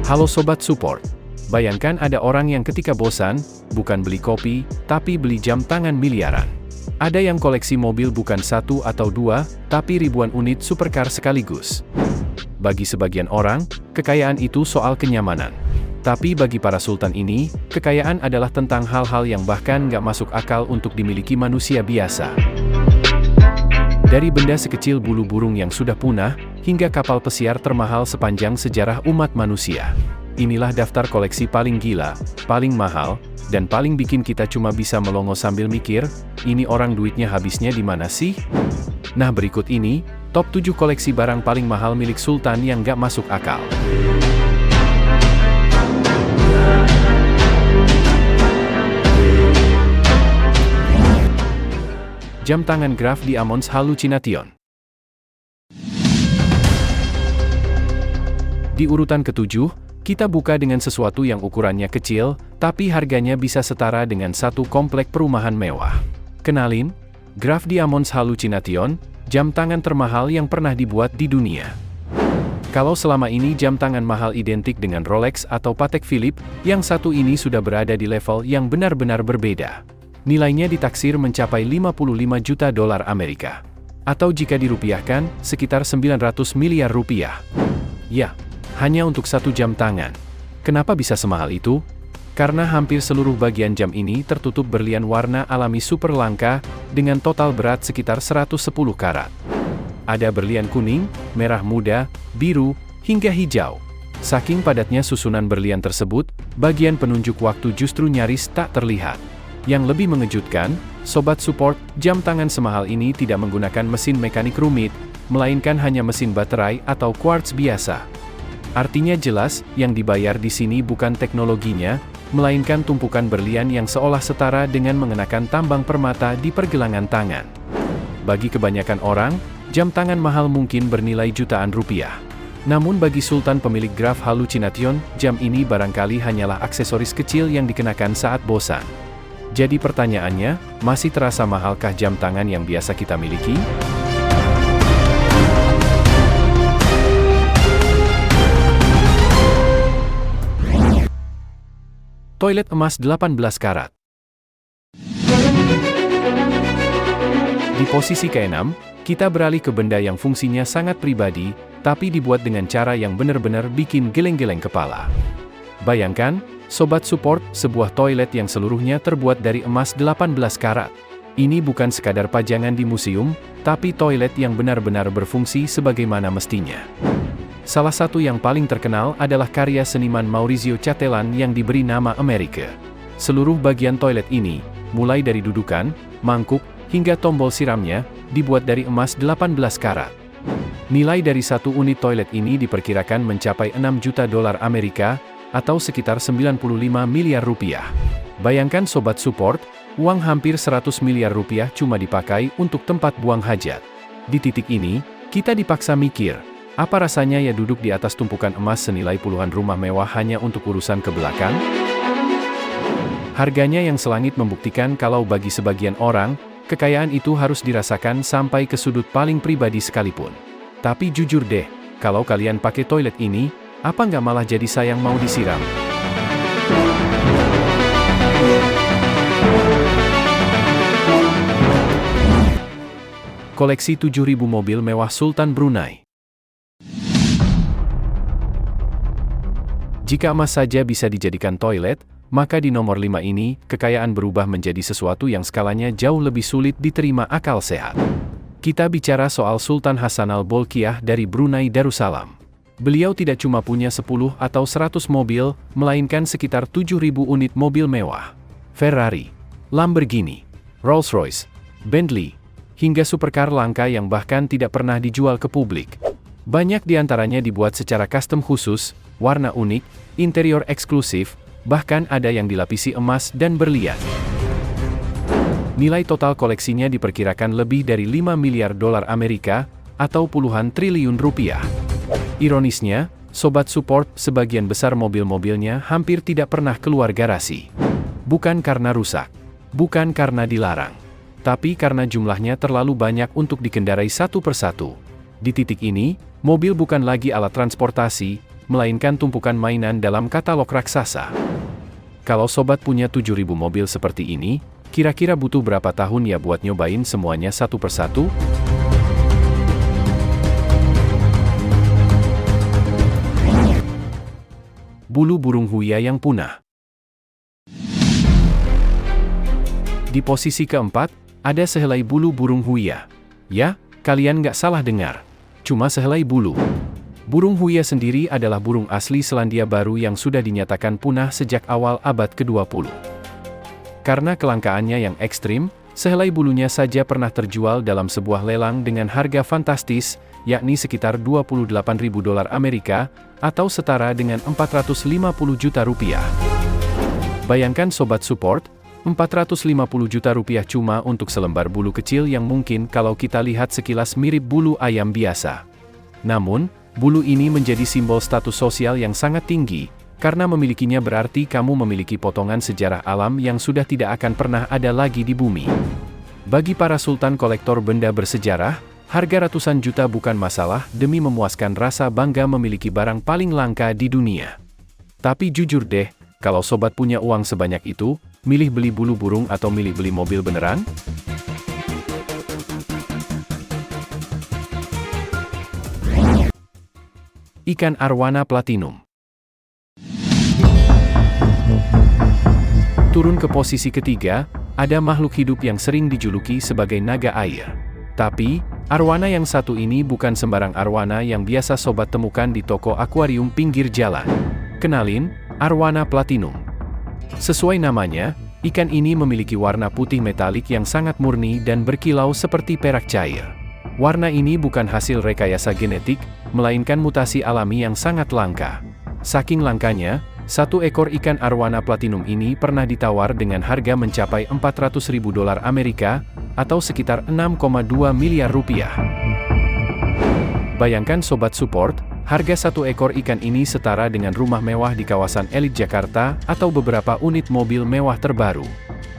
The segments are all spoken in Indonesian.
Halo Sobat Support. Bayangkan ada orang yang ketika bosan, bukan beli kopi, tapi beli jam tangan miliaran. Ada yang koleksi mobil bukan satu atau dua, tapi ribuan unit supercar sekaligus. Bagi sebagian orang, kekayaan itu soal kenyamanan. Tapi bagi para sultan ini, kekayaan adalah tentang hal-hal yang bahkan nggak masuk akal untuk dimiliki manusia biasa. Dari benda sekecil bulu burung yang sudah punah, hingga kapal pesiar termahal sepanjang sejarah umat manusia. Inilah daftar koleksi paling gila, paling mahal, dan paling bikin kita cuma bisa melongo sambil mikir, ini orang duitnya habisnya di mana sih? Nah berikut ini, top 7 koleksi barang paling mahal milik sultan yang nggak masuk akal. Jam tangan Graf Diamonds Hallucination. Di urutan ke-7, kita buka dengan sesuatu yang ukurannya kecil, tapi harganya bisa setara dengan satu komplek perumahan mewah. Kenalin, Graf Diamonds Hallucination, jam tangan termahal yang pernah dibuat di dunia. Kalau selama ini jam tangan mahal identik dengan Rolex atau Patek Philippe, yang satu ini sudah berada di level yang benar-benar berbeda. Nilainya ditaksir mencapai 55 juta dolar Amerika. Atau jika dirupiahkan, sekitar 900 miliar rupiah. Ya, hanya untuk satu jam tangan. Kenapa bisa semahal itu? Karena hampir seluruh bagian jam ini tertutup berlian warna alami super langka, dengan total berat sekitar 110 karat. Ada berlian kuning, merah muda, biru, hingga hijau. Saking padatnya susunan berlian tersebut, bagian penunjuk waktu justru nyaris tak terlihat. Yang lebih mengejutkan, Sobat Support, jam tangan semahal ini tidak menggunakan mesin mekanik rumit, melainkan hanya mesin baterai atau quartz biasa. Artinya jelas, yang dibayar di sini bukan teknologinya, melainkan tumpukan berlian yang seolah setara dengan mengenakan tambang permata di pergelangan tangan. Bagi kebanyakan orang, jam tangan mahal mungkin bernilai jutaan rupiah. Namun bagi sultan pemilik Graf Hallucination, jam ini barangkali hanyalah aksesoris kecil yang dikenakan saat bosan. Jadi pertanyaannya, masih terasa mahalkah jam tangan yang biasa kita miliki? Toilet emas 18 karat. Di posisi ke-6, kita beralih ke benda yang fungsinya sangat pribadi, tapi dibuat dengan cara yang benar-benar bikin geleng-geleng kepala. Bayangkan, Sobat Support, sebuah toilet yang seluruhnya terbuat dari emas 18 karat. Ini bukan sekadar pajangan di museum, tapi toilet yang benar-benar berfungsi sebagaimana mestinya. Salah satu yang paling terkenal adalah karya seniman Maurizio Cattelan yang diberi nama America. Seluruh bagian toilet ini, mulai dari dudukan, mangkuk, hingga tombol siramnya, dibuat dari emas 18 karat. Nilai dari satu unit toilet ini diperkirakan mencapai 6 juta dolar Amerika, atau sekitar 95 miliar rupiah. Bayangkan Sobat Support, uang hampir 100 miliar rupiah cuma dipakai untuk tempat buang hajat. Di titik ini, kita dipaksa mikir, apa rasanya ya duduk di atas tumpukan emas senilai puluhan rumah mewah hanya untuk urusan ke belakang? Harganya yang selangit membuktikan kalau bagi sebagian orang, kekayaan itu harus dirasakan sampai ke sudut paling pribadi sekalipun. Tapi jujur deh, kalau kalian pakai toilet ini, apa nggak malah jadi sayang mau disiram? Koleksi 7.000 mobil mewah Sultan Brunei. Jika emas saja bisa dijadikan toilet, maka di nomor 5 ini, kekayaan berubah menjadi sesuatu yang skalanya jauh lebih sulit diterima akal sehat. Kita bicara soal Sultan Hassanal Bolkiah dari Brunei Darussalam. Beliau tidak cuma punya 10 atau 100 mobil, melainkan sekitar 7.000 unit mobil mewah. Ferrari, Lamborghini, Rolls-Royce, Bentley, hingga supercar langka yang bahkan tidak pernah dijual ke publik. Banyak di antaranya dibuat secara custom khusus, warna unik, interior eksklusif, bahkan ada yang dilapisi emas dan berlian. Nilai total koleksinya diperkirakan lebih dari 5 miliar dolar Amerika, atau puluhan triliun rupiah. Ironisnya, Sobat Support, sebagian besar mobil-mobilnya hampir tidak pernah keluar garasi. Bukan karena rusak, bukan karena dilarang, tapi karena jumlahnya terlalu banyak untuk dikendarai satu persatu. Di titik ini, mobil bukan lagi alat transportasi, melainkan tumpukan mainan dalam katalog raksasa. Kalau sobat punya 7.000 mobil seperti ini, kira-kira butuh berapa tahun ya buat nyobain semuanya satu persatu? Bulu burung huia yang punah. Di posisi keempat, ada sehelai bulu burung huia. Ya, kalian nggak salah dengar. Cuma sehelai bulu. Burung huia sendiri adalah burung asli Selandia Baru yang sudah dinyatakan punah sejak awal abad ke-20. Karena kelangkaannya yang ekstrim, sehelai bulunya saja pernah terjual dalam sebuah lelang dengan harga fantastis, yakni sekitar $28.000 Amerika, atau setara dengan 450 juta rupiah. Bayangkan sobat support, 450 juta rupiah cuma untuk selembar bulu kecil yang mungkin kalau kita lihat sekilas mirip bulu ayam biasa. Namun, bulu ini menjadi simbol status sosial yang sangat tinggi, karena memilikinya berarti kamu memiliki potongan sejarah alam yang sudah tidak akan pernah ada lagi di bumi. Bagi para sultan kolektor benda bersejarah, harga ratusan juta bukan masalah demi memuaskan rasa bangga memiliki barang paling langka di dunia. Tapi jujur deh, kalau sobat punya uang sebanyak itu, milih beli bulu burung atau milih beli mobil beneran? Ikan arwana platinum. Turun ke posisi ketiga, ada makhluk hidup yang sering dijuluki sebagai naga air. Tapi, arwana yang satu ini bukan sembarang arwana yang biasa sobat temukan di toko akuarium pinggir jalan. Kenalin, arwana platinum. Sesuai namanya, ikan ini memiliki warna putih metalik yang sangat murni dan berkilau seperti perak cair. Warna ini bukan hasil rekayasa genetik, melainkan mutasi alami yang sangat langka. Saking langkanya, satu ekor ikan arwana platinum ini pernah ditawar dengan harga mencapai $400.000 Amerika, atau sekitar 6,2 miliar rupiah. Bayangkan sobat support, harga satu ekor ikan ini setara dengan rumah mewah di kawasan elit Jakarta atau beberapa unit mobil mewah terbaru.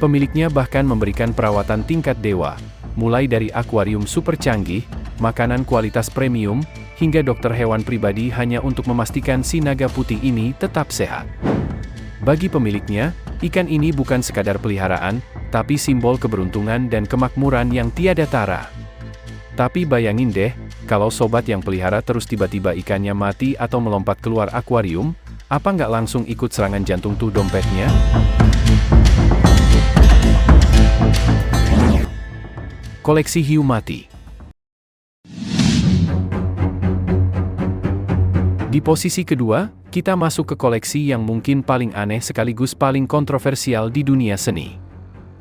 Pemiliknya bahkan memberikan perawatan tingkat dewa, mulai dari akuarium super canggih, makanan kualitas premium, hingga dokter hewan pribadi hanya untuk memastikan si naga putih ini tetap sehat. Bagi pemiliknya, ikan ini bukan sekadar peliharaan, tapi simbol keberuntungan dan kemakmuran yang tiada tara. Tapi bayangin deh, kalau sobat yang pelihara terus tiba-tiba ikannya mati atau melompat keluar akuarium, apa nggak langsung ikut serangan jantung tuh dompetnya? Koleksi hiu mati. Di posisi kedua, kita masuk ke koleksi yang mungkin paling aneh sekaligus paling kontroversial di dunia seni.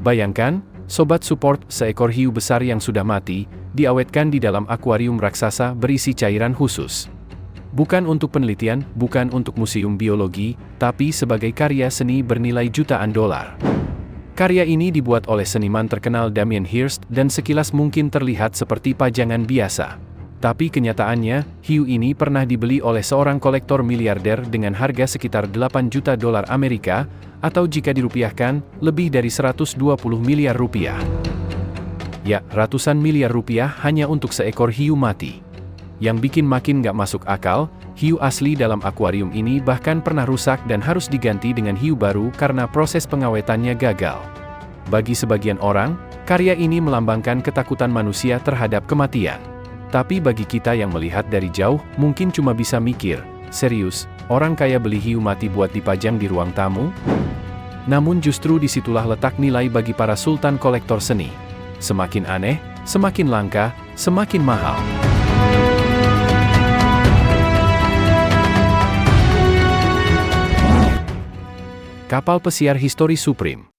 Bayangkan, sobat support, seekor hiu besar yang sudah mati, diawetkan di dalam akuarium raksasa berisi cairan khusus. Bukan untuk penelitian, bukan untuk museum biologi, tapi sebagai karya seni bernilai jutaan dolar. Karya ini dibuat oleh seniman terkenal Damien Hirst dan sekilas mungkin terlihat seperti pajangan biasa. Tapi kenyataannya, hiu ini pernah dibeli oleh seorang kolektor miliarder dengan harga sekitar $8 juta Amerika, atau jika dirupiahkan, lebih dari 120 miliar rupiah. Ya, ratusan miliar rupiah hanya untuk seekor hiu mati. Yang bikin makin nggak masuk akal, hiu asli dalam akuarium ini bahkan pernah rusak dan harus diganti dengan hiu baru karena proses pengawetannya gagal. Bagi sebagian orang, karya ini melambangkan ketakutan manusia terhadap kematian. Tapi bagi kita yang melihat dari jauh, mungkin cuma bisa mikir, serius, orang kaya beli hiu mati buat dipajang di ruang tamu? Namun justru disitulah letak nilai bagi para sultan kolektor seni. Semakin aneh, semakin langka, semakin mahal. Kapal pesiar histori Supreme.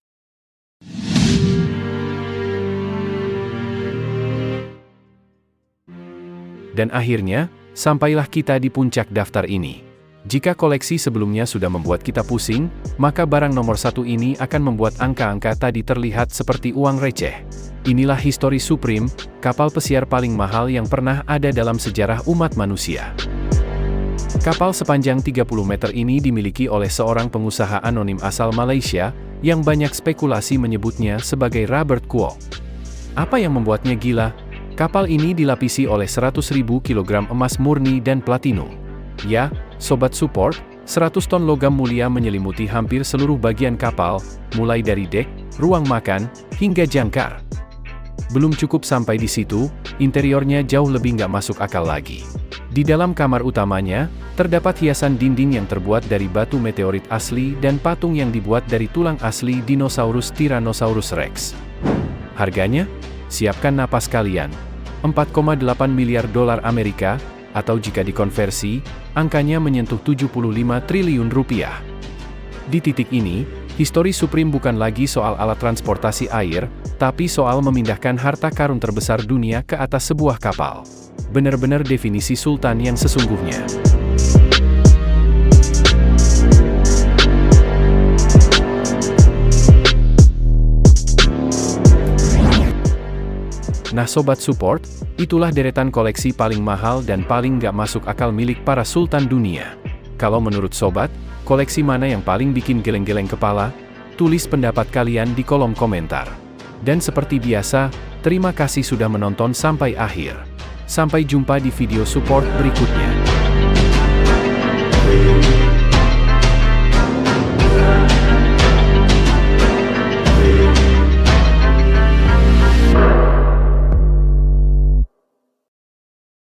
Dan akhirnya, sampailah kita di puncak daftar ini. Jika koleksi sebelumnya sudah membuat kita pusing, maka barang nomor satu ini akan membuat angka-angka tadi terlihat seperti uang receh. Inilah Histori Supreme, kapal pesiar paling mahal yang pernah ada dalam sejarah umat manusia. Kapal sepanjang 30 meter ini dimiliki oleh seorang pengusaha anonim asal Malaysia, yang banyak spekulasi menyebutnya sebagai Robert Kuok. Apa yang membuatnya gila? Kapal ini dilapisi oleh 100.000 kg emas murni dan platinum. Ya, Sobat Support, 100 ton logam mulia menyelimuti hampir seluruh bagian kapal, mulai dari dek, ruang makan, hingga jangkar. Belum cukup sampai di situ, interiornya jauh lebih nggak masuk akal lagi. Di dalam kamar utamanya, terdapat hiasan dinding yang terbuat dari batu meteorit asli dan patung yang dibuat dari tulang asli dinosaurus Tyrannosaurus Rex. Harganya? Siapkan napas kalian. 4,8 miliar dolar Amerika, atau jika dikonversi, angkanya menyentuh 75 triliun rupiah. Di titik ini, histori Supreme bukan lagi soal alat transportasi air, tapi soal memindahkan harta karun terbesar dunia ke atas sebuah kapal. Benar-benar definisi sultan yang sesungguhnya. Nah Sobat Support, itulah deretan koleksi paling mahal dan paling nggak masuk akal milik para sultan dunia. Kalau menurut Sobat, koleksi mana yang paling bikin geleng-geleng kepala? Tulis pendapat kalian di kolom komentar. Dan seperti biasa, terima kasih sudah menonton sampai akhir. Sampai jumpa di video support berikutnya.